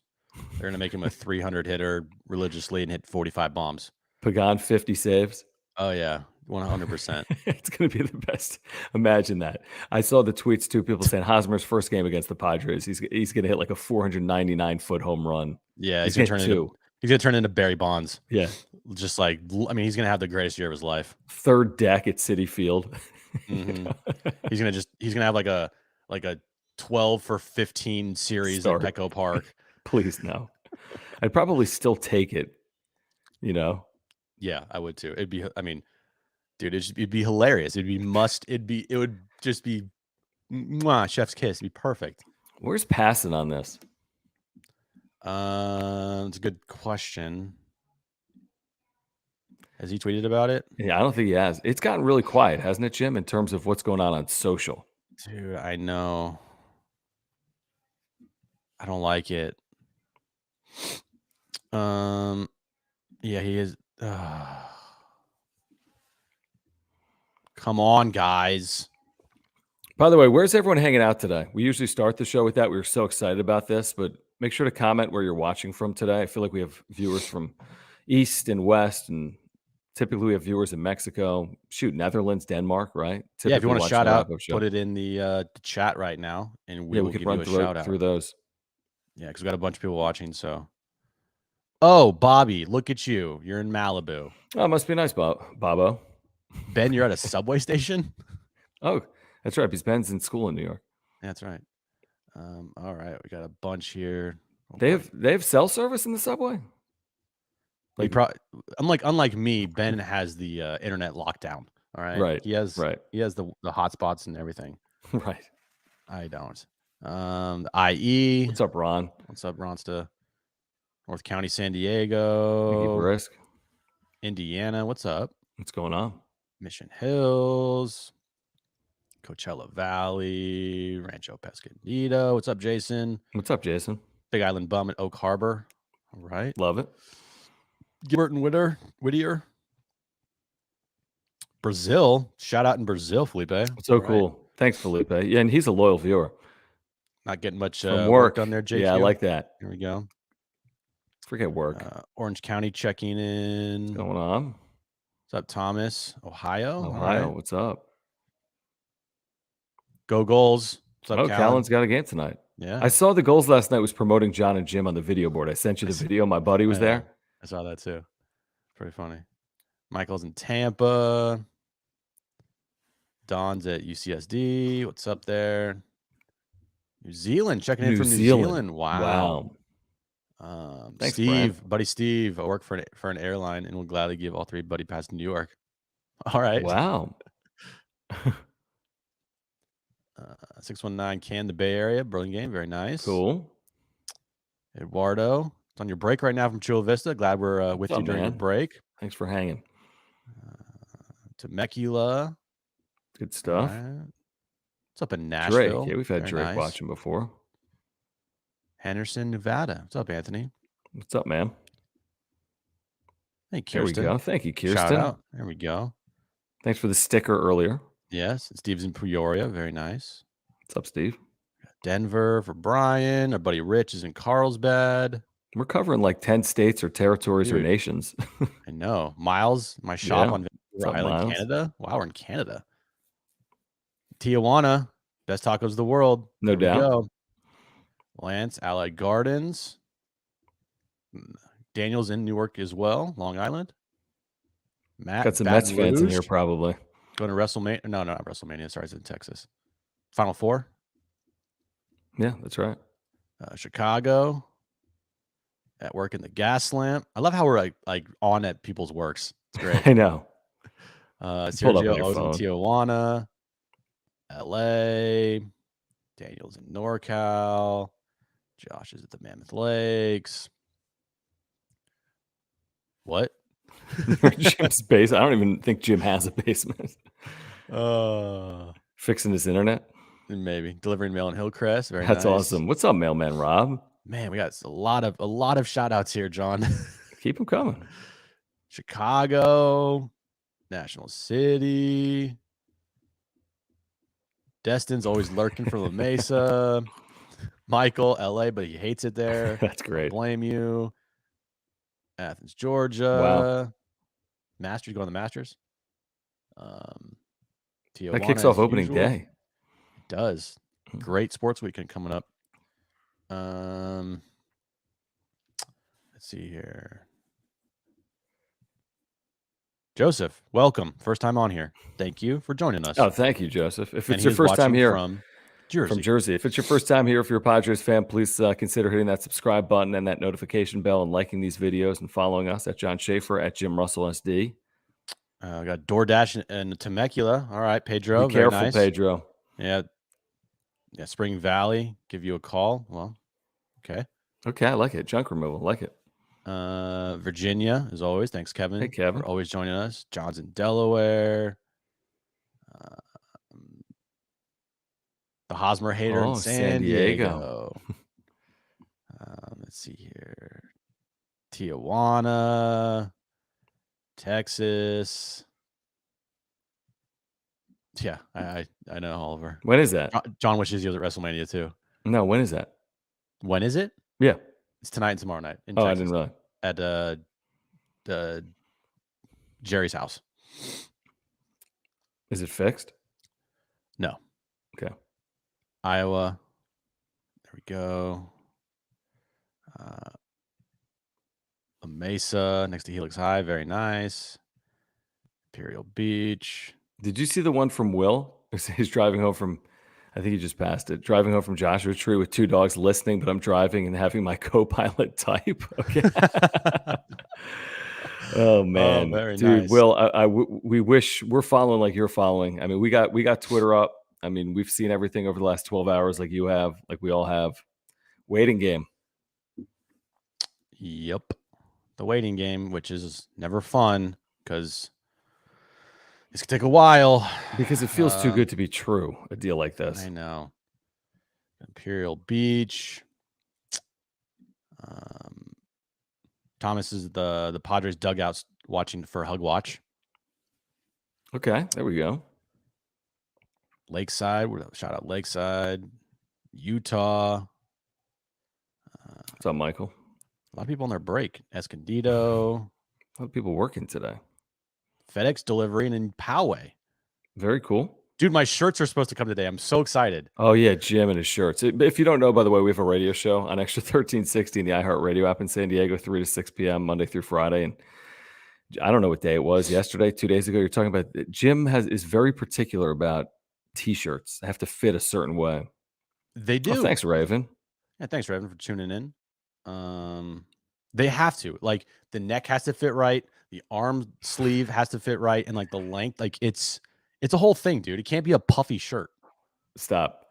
They're going to make him a 300 hitter religiously and hit 45 bombs. Pagan, 50 saves. Oh, yeah, 100%. It's going to be the best. Imagine that. I saw the tweets, too, people saying Hosmer's first game against the Padres, he's going to hit like a 499-foot home run. Yeah, he's going to turn into Barry Bonds. Yeah. Just he's going to have the greatest year of his life. Third deck at Citi Field. Mm-hmm. He's going to have like a 12 for 15 series at Petco Park. Please, no. I'd probably still take it, Yeah, I would too. It'd be it'd be hilarious. It would just be mwah, chef's kiss. It'd be perfect. Where's Passan on this? It's a good question. Has he tweeted about it? Yeah, I don't think he has. It's gotten really quiet, hasn't it, Jim, in terms of what's going on social? Dude, I know. I don't like it. Yeah, he is. Come on, guys. By the way, where's everyone hanging out today? We usually start the show with that. We were so excited about this, but Make sure to comment where you're watching from today. I feel like we have viewers from East and West, and typically we have viewers in Mexico. Shoot, Netherlands, Denmark, right? Yeah, if you Typically want to watching shout the out, wrap-up show. put it in the chat right now, and we Yeah, we will could give you run a shout out. through those. Yeah, because we got a bunch of people watching. So, oh, Bobby, look at you. You're in Malibu. Oh, it must be nice, Bobo. Ben, you're at a subway station? Oh, that's right, because Ben's in school in New York. That's right. All right, we got a bunch here. Oh, They boy. have cell service in the subway? Like, unlike me, Ben has the internet lockdown. All right. Right. He has right. the hotspots and everything. Right. I don't. The IE. What's up, Ron? What's up, Ronsta? North County, San Thank you, Diego, Brisk. Indiana. What's up? What's going on? Mission Hills, Coachella Valley, Rancho Pescadito. What's up, Jason? What's up, Jason? Big Island Bum at Oak Harbor. All right. Love it. Gilbert and Whittier. Brazil. Shout out in Brazil, Felipe. So cool. Thanks, Felipe. Yeah, and he's a loyal viewer. Not getting much From work done there, JQ. Yeah, I like that. Here we go. Forget work. Orange County checking in. What's going on? What's up, Thomas? Ohio. Ohio. Right. What's up? Go Goals. What's up, Callan's got a game tonight. Yeah. I saw the Goals last night was promoting John and Jim on the video board. I sent you the video. My buddy was there. I saw that too. Pretty funny. Michael's in Tampa. Don's at UCSD. What's up there? New Zealand, checking in from New Zealand. Wow. Thanks, Steve, Brent. buddy Steve. I work for an airline and will gladly give all three buddy pass to New York. All right. Wow. 619 Can, the Bay Area. Burlingame. Very nice. Cool. Eduardo. It's on your break right now from Chula Vista. Glad we're with you during your break. Thanks for hanging. Temecula. Good stuff. Right. What's up in Nashville? Drake. Yeah, we've had Drake watching before. Henderson, Nevada. What's up, Anthony? What's up, man? Hey, Kirsten. There we go. Thank you, Kirsten. Shout out. There we go. Thanks for the sticker earlier. Yes. Steve's in Peoria. Very nice. What's up, Steve? Denver for Brian. Our buddy Rich is in Carlsbad. We're covering like 10 states or territories or nations. I know. Miles, my shop on Vancouver Island, Miles? Canada. Wow, we're in Canada. Tijuana, best tacos of the world. No doubt. Go. Lance, Allied Gardens. Daniel's in Newark as well, Long Island. Matt, got some Baton Mets fans in Rouge. here probably. Going to WrestleMania. No, not WrestleMania. Sorry, it's in Texas. Final Four. Yeah, that's right. Chicago. At work in the Gas Lamp. I love how we're like on at people's works. It's great. I know. Sergio O's in Tijuana. LA. Daniel's in NorCal. Josh is at the Mammoth Lakes. What? Jim's base. I don't even think Jim has a basement. Fixing his internet. Maybe delivering mail in Hillcrest. Very That's nice. awesome. What's up, Mailman Rob? Man, we got a lot of shout outs here, John. Keep them coming. Chicago, National City. Destin's always lurking for La Mesa. Michael, LA, but he hates it there. That's great. Blame you. Athens, Georgia. Wow. Masters, going to the Masters. Tijuana, that kicks off opening day. It does. Great sports weekend coming up. Let's see here. Joseph, welcome. First time on here. Thank you for joining us. Oh, thank you, Joseph. If it's your first time here from Jersey. If it's your first time here, if you're a Padres fan, please consider hitting that subscribe button and that notification bell and liking these videos and following us at John Schaefer, at Jim Russell SD. We got DoorDash and Temecula. All right, Pedro. Be careful, nice. Pedro. Yeah. Spring Valley. Give you a call. Well, okay. Okay, I like it. Junk removal. Like it. Virginia, as always. Thanks, Kevin. Hey, Kevin. For always joining us. John's in Delaware. The Hosmer hater in San Diego. Let's see here. Tijuana. Texas. Yeah, I know Oliver. When is that? John wishes he was at WrestleMania too. No, when is that? When is it? Yeah. It's tonight and tomorrow night in Oh, I Texas didn't realize. at Jerry's house. Is it fixed? No. Okay. Iowa. There we go. A Mesa next to Helix High. Very nice. Imperial Beach. Did you see the one from Will? He's driving home from, I think he just passed it, driving home from Joshua Tree with 2 dogs listening, but I'm driving and having my co-pilot type. Okay. Oh man, very dude, nice. Will, we wish we're following like you're following. I mean, we got Twitter up. I mean, we've seen everything over the last 12 hours, like you have, like we all have. Waiting game. Yep. The waiting game, which is never fun because it's gonna take a while. Because it feels too good to be true, a deal like this. I know. Imperial Beach. Thomas is the Padres dugouts watching for Hug Watch. Okay, there we go. Lakeside. Shout out Lakeside. Utah. What's up, Michael? A lot of people on their break. Escondido. A lot of people working today. FedEx delivery and in Poway. Very cool. Dude, my shirts are supposed to come today. I'm so excited. Oh, yeah, Jim and his shirts. If you don't know, by the way, we have a radio show on Extra 1360 in the iHeartRadio app in San Diego, 3 to 6 p.m., Monday through Friday. And I don't know what day it was, yesterday, 2 days ago. You're talking about Jim is very particular about T-shirts. They have to fit a certain way. They do. Oh, thanks, Raven. Yeah, thanks, Raven, for tuning in. They have to. Like, the neck has to fit right. The arm sleeve has to fit right. And, like, the length. Like, it's a whole thing, dude. It can't be a puffy shirt. Stop.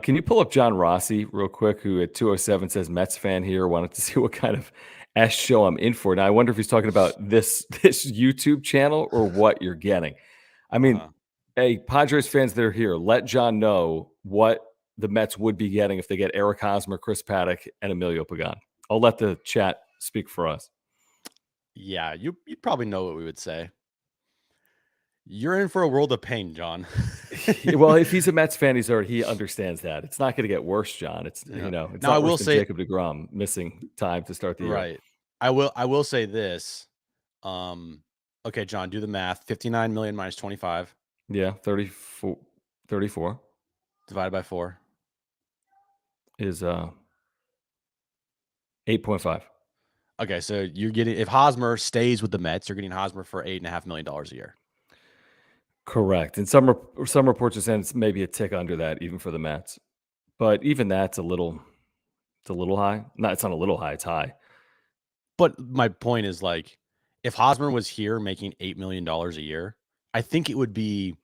Can you pull up John Rossi real quick, who at 207 says Mets fan here, wanted to see what kind of S show I'm in for. Now, I wonder if he's talking about this YouTube channel or what you're getting. I mean, hey, Padres fans that are here, let John know what the Mets would be getting if they get Eric Hosmer, Chris Paddock, and Emilio Pagan. I'll let the chat speak for us. Yeah, you'd probably know what we would say. You're in for a world of pain, John. Well, if he's a Mets fan, he understands that. It's not going to get worse, John. It's Yeah. it's Now, not I worse will than say- Jacob deGrom missing time to start the year. Right. I will say this. Okay, John, do the math. 59 million minus 25 Yeah, 34 divided by 4. is 8.5. Okay, so you're getting, if Hosmer stays with the Mets, you're getting Hosmer for $8.5 million a year. Correct. And some reports are saying it's maybe a tick under that, even for the Mets. But even that's a little high. No, it's not a little high. It's high. But my point is, like, if Hosmer was here making $8 million a year, I think it would be,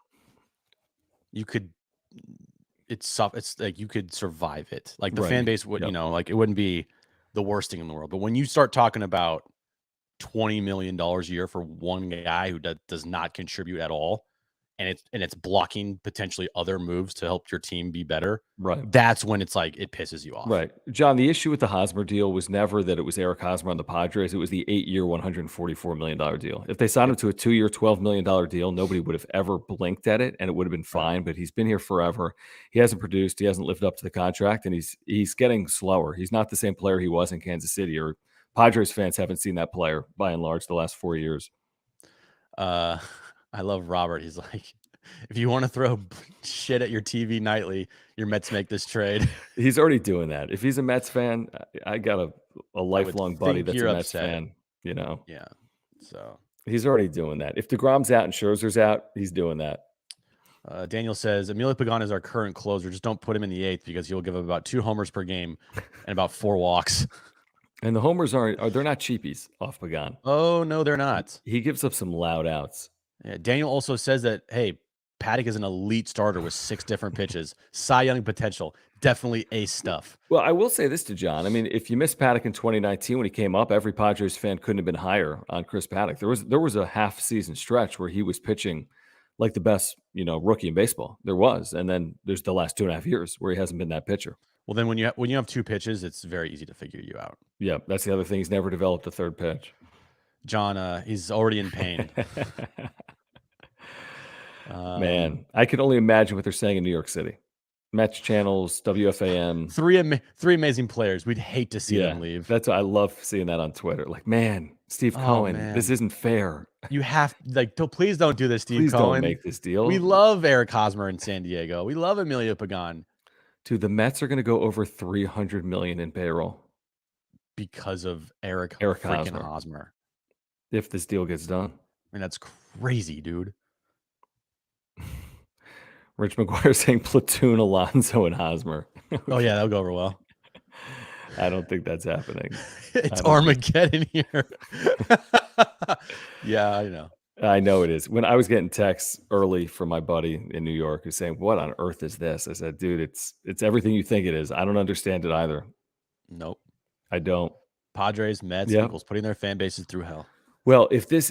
it's like you could survive it. Like, the fan base would, Yep. like, it wouldn't be the worst thing in the world. But when you start talking about $20 million a year for one guy who does not contribute at all, and it's blocking potentially other moves to help your team be better, Right. that's when it's like it pisses you off. Right. John, the issue with the Hosmer deal was never that it was Eric Hosmer on the Padres. It was the 8-year, $144 million deal. If they signed him to a 2-year, $12 million deal, nobody would have ever blinked at it, and it would have been fine. But he's been here forever. He hasn't produced. He hasn't lived up to the contract, and he's getting slower. He's not the same player he was in Kansas City, or Padres fans haven't seen that player, by and large, the last 4 years. I love Robert. He's like, if you want to throw shit at your TV nightly, your Mets make this trade. He's already doing that. If he's a Mets fan, I got a lifelong buddy that's a Mets fan, Yeah. So he's already doing that. If DeGrom's out and Scherzer's out, he's doing that. Daniel says, Emilio Pagan is our current closer. Just don't put him in the 8th because he'll give up about 2 homers per game and about 4 walks. And the homers they're not cheapies off Pagan. Oh, no, they're not. He gives up some loud outs. Yeah, Daniel also says that, hey, Paddock is an elite starter with 6 different pitches. Cy Young potential. Definitely ace stuff. Well, I will say this to John. I mean, if you missed Paddock in 2019 when he came up, every Padres fan couldn't have been higher on Chris Paddock. There was a half-season stretch where he was pitching like the best, rookie in baseball. There was. And then there's the last 2.5 years where he hasn't been that pitcher. Well, then when you have 2 pitches, it's very easy to figure you out. Yeah, that's the other thing. He's never developed a third pitch. John, he's already in pain. Man, I can only imagine what they're saying in New York City. Mets channels, WFAN. Three amazing players. We'd hate to see them leave. That's I love seeing that on Twitter. Like, man, Steve Oh Cohen, this man, isn't fair. you have please don't do this, Steve Please don't Cohen. make this deal. We love Eric Hosmer in San Diego. We love Emilio Pagan. Dude, the Mets are going to go over $300 million in payroll because of Eric freaking Hosmer. If this deal gets done. I mean, that's crazy, dude. Rich McGuire saying platoon Alonso and Hosmer. Oh yeah, that'll go over well. I don't think that's happening. It's Armageddon here. Yeah, I know. I know it is. When I was getting texts early from my buddy in New York who's saying, "What on earth is this?" I said, "Dude, it's everything you think it is. I don't understand it either." Nope. I don't. Padres, Mets, Eagles putting their fan bases through hell. Well, if this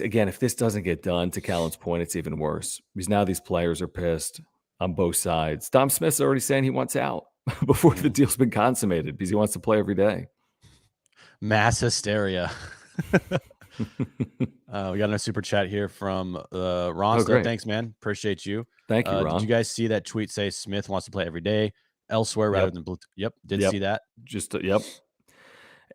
doesn't get done, to Callan's point, it's even worse because now these players are pissed on both sides. Dom Smith's already saying he wants out before the deal's been consummated because he wants to play every day. Mass hysteria. We got another super chat here from Ron. Thanks, man. Appreciate you. Thank you, Ron. Did you guys see that tweet say Smith wants to play every day elsewhere rather than Blue? Yep. Did see that. Yep.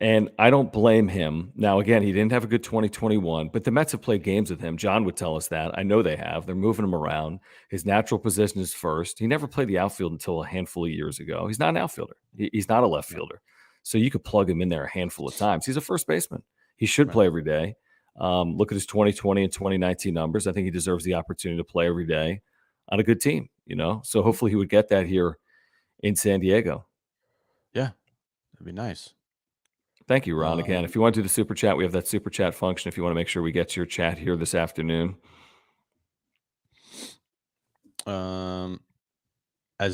And I don't blame him. Now, again, he didn't have a good 2021, but the Mets have played games with him. John would tell us that. I know they have. They're moving him around. His natural position is first. He never played the outfield until a handful of years ago. He's not an outfielder. He's not a left fielder. So you could plug him in there a handful of times. He's a first baseman. He should play every day. Look at his 2020 and 2019 numbers. I think he deserves the opportunity to play every day on a good team, So hopefully he would get that here in San Diego. Yeah, that'd be nice. Thank you, Ron. Again, if you want to do the super chat, we have that super chat function. If you want to make sure we get to your chat here this afternoon. As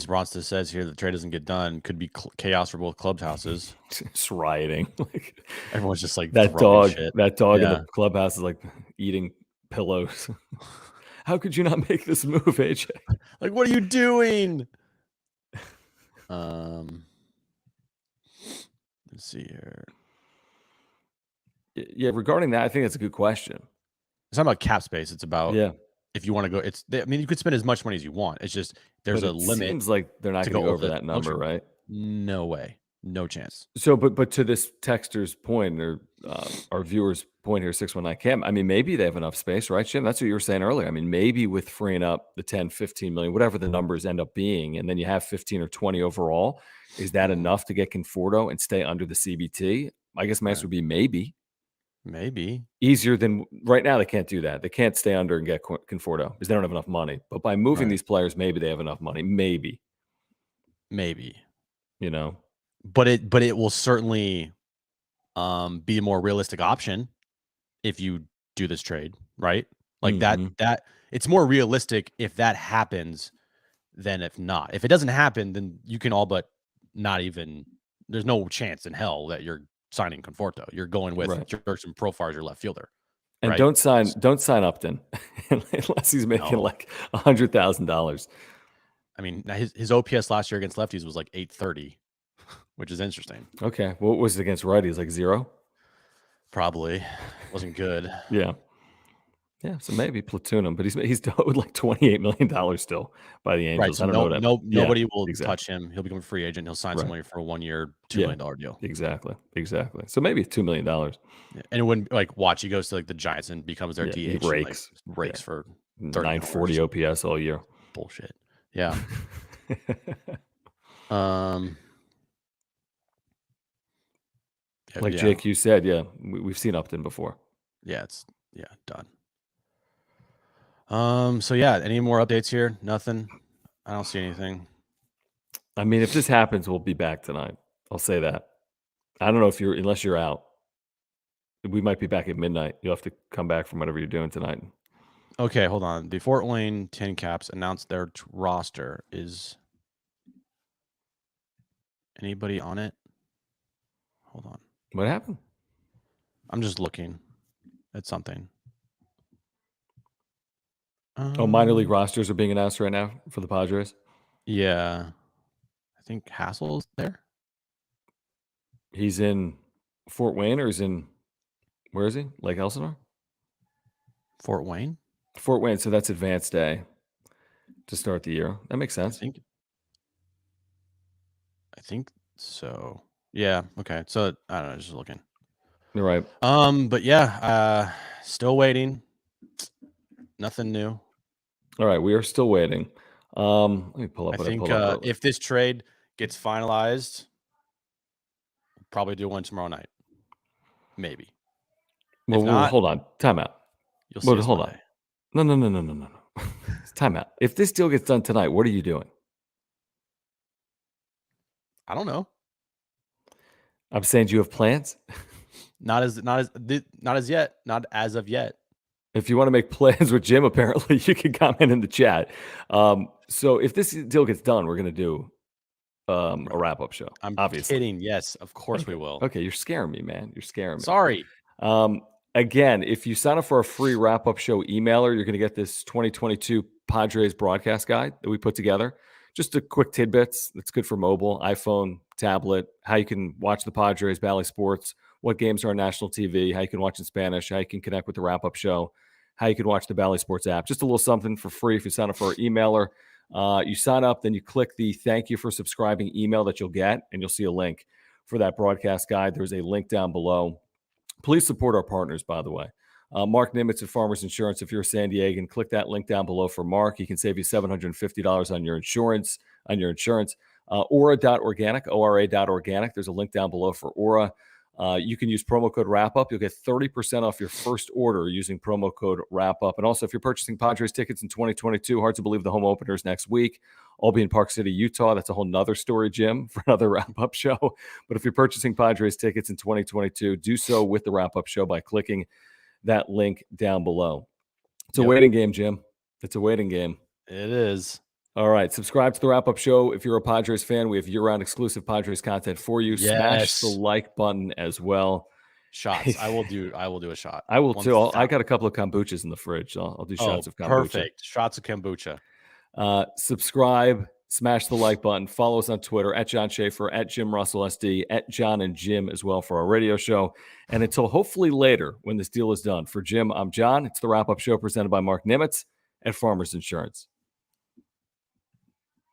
Ronsta says here, the trade doesn't get done. Could be chaos for both clubhouses. It's rioting. Everyone's just like that dog. Shit. That dog in the clubhouse is like eating pillows. How could you not make this move, AJ? Like, what are you doing? Let's see here. Yeah, regarding that, I think that's a good question. It's not about cap space. It's about if you want to go. You could spend as much money as you want. It's just there's a limit. Seems like they're not going to go over that number, right? No way, no chance. So, but to this texter's point or our viewer's point here, 619 Cam. I mean, maybe they have enough space, right, Jim? That's what you were saying earlier. I mean, maybe with freeing up the 10, 15 million, whatever the numbers end up being, and then you have 15 or 20 overall. Is that enough to get Conforto and stay under the CBT? I guess my answer would be maybe. Maybe. Easier than right now. They can't do that. They can't stay under and get Conforto because they don't have enough money. But by moving these players, maybe they have enough money. Maybe. But it will certainly be a more realistic option if you do this trade, right? Like that it's more realistic if that happens than if not. If it doesn't happen, then you can all but not even. There's no chance in hell that you're signing Conforto. You're going with Jurickson Profar as your left fielder. And don't sign Upton unless he's making like $100,000. I mean, his OPS last year against lefties was like 830, which is interesting. Okay. What was it against righties? Like 0? Probably. Wasn't good. Yeah. So maybe platoon him, but he's owed like $28 million still by the Angels. So I don't know. Nobody will touch him. He'll become a free agent. He'll sign somebody for a 1 year, $2 million deal. Exactly. So maybe $2 million. Yeah. And when watch, he goes to like the Giants and becomes their DH. He rakes for 940 OPS all year. Bullshit. Yeah. Like JQ said, we've seen Upton before. Yeah, it's done. So any more updates here? Nothing. I don't see anything. I mean, if this happens, we'll be back tonight. I'll say that. I don't know unless you're out. We might be back at midnight. You'll have to come back from whatever you're doing tonight. Okay, hold on. The Fort Wayne Tin Caps announced their roster. Is anybody on it? Hold on. What happened? I'm just looking at something. Minor league rosters are being announced right now for the Padres. Yeah, I think Hassel's there. He's in Fort Wayne, or where is he? Lake Elsinore? Fort Wayne. So that's advanced day to start the year. That makes sense. I think so. Yeah. Okay. So I don't know. Just looking. You're right. But yeah, still waiting. Nothing new. All right, we are still waiting. Let me pull up I what I think pulled up earlier. if this trade gets finalized, we'll probably do one tomorrow night. Maybe. Well, If not, hold on. Time out. you'll see us Hold Monday. on. No. It's time out. If this deal gets done tonight, what are you doing? I don't know. I'm saying, do you have plans? Not as yet. Not as of yet. If you want to make plans with Jim, apparently you can comment in the chat. So if this deal gets done, we're going to do a wrap-up show. I'm obviously. kidding. Yes, of course we will. Okay, you're scaring me, man. You're scaring me. Sorry. Again, if you sign up for a free wrap-up show emailer, you're going to get this 2022 Padres broadcast guide that we put together. Just a quick tidbits that's good for mobile, iPhone, tablet, how you can watch the Padres, Bally Sports, what games are on national TV, how you can watch in Spanish, how you can connect with the wrap-up show, how you can watch the Bally Sports app. Just a little something for free if you sign up for our emailer. You sign up, then you click the thank you for subscribing email that you'll get, and you'll see a link for that broadcast guide. There's a link down below. Please support our partners, by the way. Mark Nimitz at Farmers Insurance. If you're a San Diegan, click that link down below for Mark. He can save you $750 on your insurance. Aura.organic, ORA.organic. There's a link down below for Aura. You can use promo code WRAPUP. You'll get 30% off your first order using promo code WRAPUP. And also, if you're purchasing Padres tickets in 2022, hard to believe the home openers next week. I'll be in Park City, Utah. That's a whole nother story, Jim, for another wrap-up show. But if you're purchasing Padres tickets in 2022, do so with the wrap-up show by clicking that link down below. It's a waiting game, Jim. It's a waiting game. It is. All right. Subscribe to the wrap-up show. If you're a Padres fan, we have year-round exclusive Padres content for you. Yes. Smash the like button as well. Shots. I will do a shot. I will too. I got a couple of kombuchas in the fridge. I'll do shots of kombucha. Perfect. Shots of kombucha. Subscribe, smash the like button, follow us on Twitter at John Schaefer, at Jim Russell SD, at John and Jim as well for our radio show. And until hopefully later when this deal is done, for Jim, I'm John. It's the wrap-up show presented by Mark Nimitz at Farmers Insurance.